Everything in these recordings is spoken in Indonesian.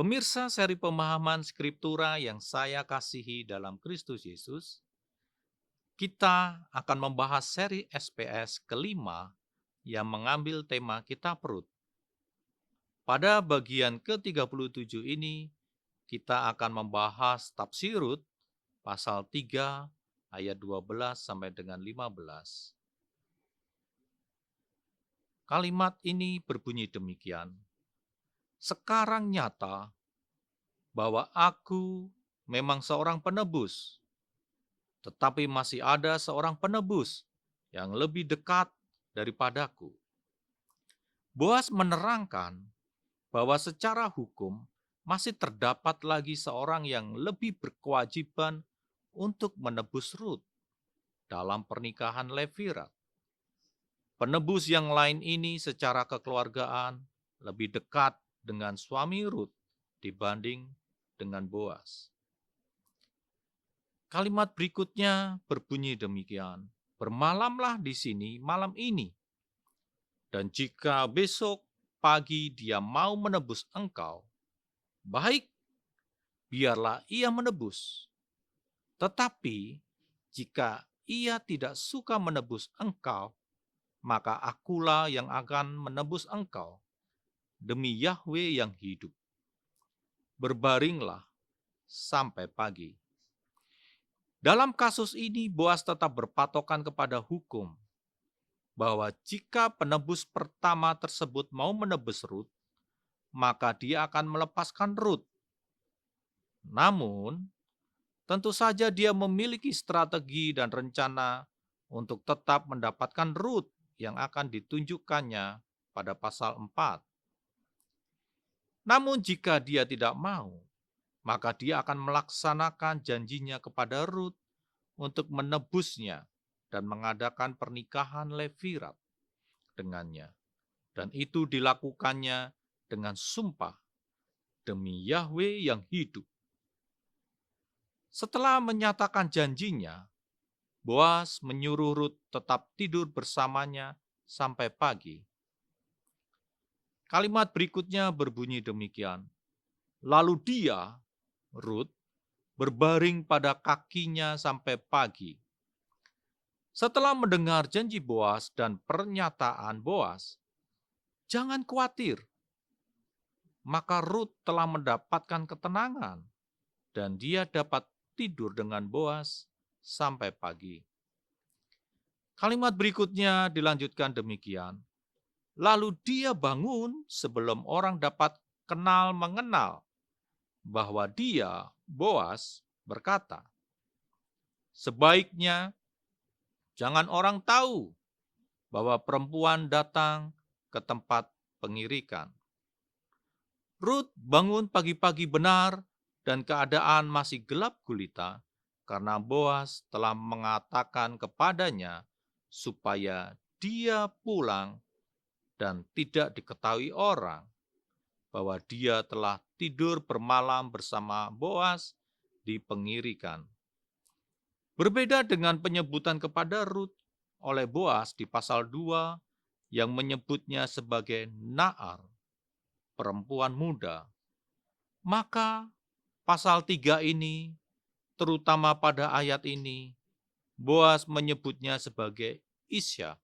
Pemirsa seri pemahaman Skriptura yang saya kasihi dalam Kristus Yesus, kita akan membahas seri SPS kelima yang mengambil tema kitab Rut. Pada bagian ke-37 ini, kita akan membahas tafsir Rut pasal 3 ayat 12 sampai dengan 15. Kalimat ini berbunyi demikian. Sekarang nyata bahwa aku memang seorang penebus, tetapi masih ada seorang penebus yang lebih dekat daripadaku. Boas menerangkan bahwa secara hukum masih terdapat lagi seorang yang lebih berkewajiban untuk menebus Rut dalam pernikahan Levirat. Penebus yang lain ini secara kekeluargaan lebih dekat dengan suami Rut dibanding dengan Boas. Kalimat berikutnya berbunyi demikian, bermalamlah di sini malam ini, dan jika besok pagi dia mau menebus engkau, baik, biarlah ia menebus. Tetapi jika ia tidak suka menebus engkau, maka akulah yang akan menebus engkau, demi Yahwe yang hidup. Berbaringlah sampai pagi. Dalam kasus ini, Boas tetap berpatokan kepada hukum, bahwa jika penebus pertama tersebut mau menebus Rut, maka dia akan melepaskan Rut. Namun, tentu saja dia memiliki strategi dan rencana untuk tetap mendapatkan Rut yang akan ditunjukkannya pada pasal 4. Namun jika dia tidak mau, maka dia akan melaksanakan janjinya kepada Rut untuk menebusnya dan mengadakan pernikahan Levirat dengannya. Dan itu dilakukannya dengan sumpah demi Yahwe yang hidup. Setelah menyatakan janjinya, Boas menyuruh Rut tetap tidur bersamanya sampai pagi. Kalimat berikutnya berbunyi demikian. Lalu dia, Rut, berbaring pada kakinya sampai pagi. Setelah mendengar janji Boas dan pernyataan Boas, jangan khawatir, maka Rut telah mendapatkan ketenangan dan dia dapat tidur dengan Boas sampai pagi. Kalimat berikutnya dilanjutkan demikian. Lalu dia bangun sebelum orang dapat kenal mengenal bahwa dia, Boas, berkata, sebaiknya jangan orang tahu bahwa perempuan datang ke tempat pengirikan. Rut bangun pagi-pagi benar dan keadaan masih gelap gulita karena Boas telah mengatakan kepadanya supaya dia pulang dan tidak diketahui orang bahwa dia telah tidur bermalam bersama Boas di pengirikan. Berbeda dengan penyebutan kepada Rut oleh Boas di pasal 2 yang menyebutnya sebagai Naar, perempuan muda, maka pasal 3 ini, terutama pada ayat ini, Boas menyebutnya sebagai Isya.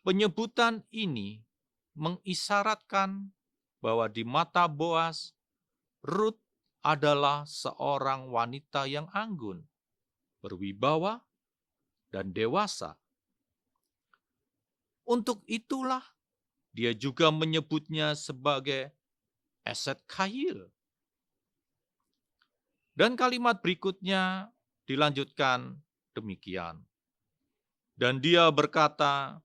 Penyebutan ini mengisyaratkan bahwa di mata Boas, Rut adalah seorang wanita yang anggun, berwibawa, dan dewasa. Untuk itulah dia juga menyebutnya sebagai Eset Khayil. Dan kalimat berikutnya dilanjutkan demikian. Dan dia berkata,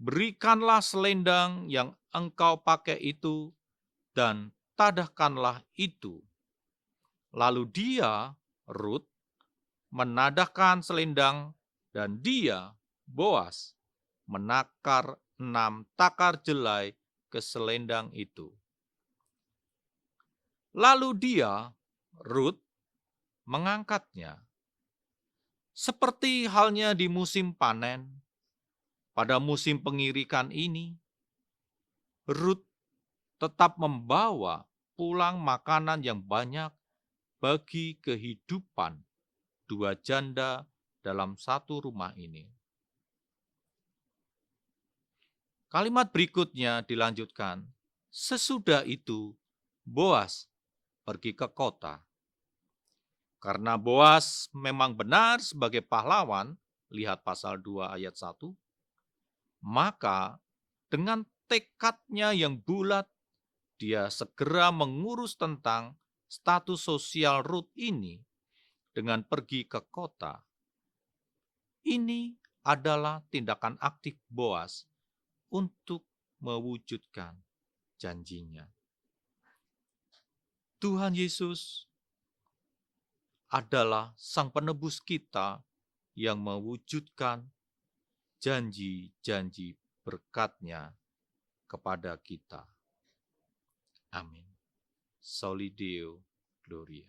berikanlah selendang yang engkau pakai itu dan tadahkanlah itu. Lalu dia, Rut, menadahkan selendang dan dia, Boas, menakar 6 takar jelai ke selendang itu. Lalu dia, Rut, mengangkatnya. Seperti halnya di musim panen, pada musim pengirikan ini, Rut tetap membawa pulang makanan yang banyak bagi kehidupan dua janda dalam satu rumah ini. Kalimat berikutnya dilanjutkan, sesudah itu Boas pergi ke kota. Karena Boas memang benar sebagai pahlawan, lihat pasal 2 ayat 1, maka dengan tekadnya yang bulat, dia segera mengurus tentang status sosial Rut ini dengan pergi ke kota. Ini adalah tindakan aktif Boas untuk mewujudkan janjinya. Tuhan Yesus adalah Sang Penebus kita yang mewujudkan janji-janji berkat-Nya kepada kita. Amin. Soli Deo Gloria.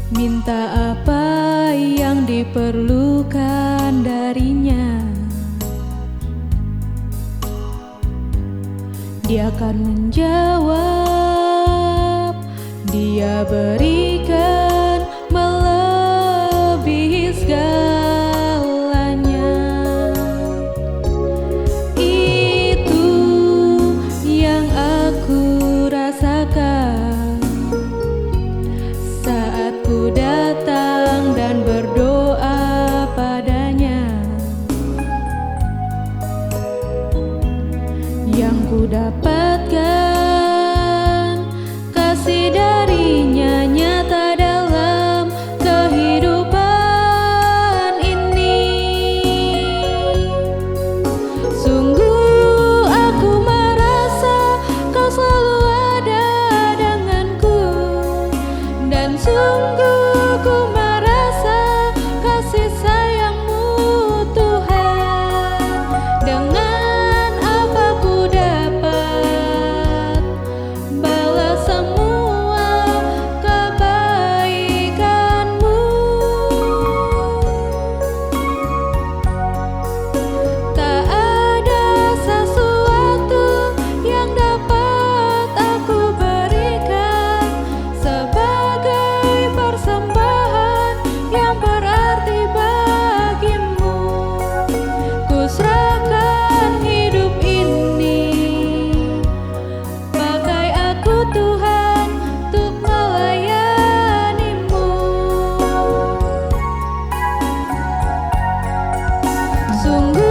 Minta apa yang diperlukan darinya, Dia akan menjawab, Dia berikan melebihi segalanya. Itu yang aku rasakan saat ku datang dan berdoa padanya. Yang ku dapatkan kasih darinya nyata dalam kehidupan ini. Sungguh aku merasa Kau selalu ada denganku, dan sungguh ku merasa kasih sayang-Mu Tuhan. Dengan apa ku dapat balas semua kebaikan-Mu. Tak ada sesuatu yang dapat aku berikan sebagai persembahan yang berarti bagimu. Ku serahkan hidup ini, pakai aku Tuhan untuk melayani-Mu. Sungguh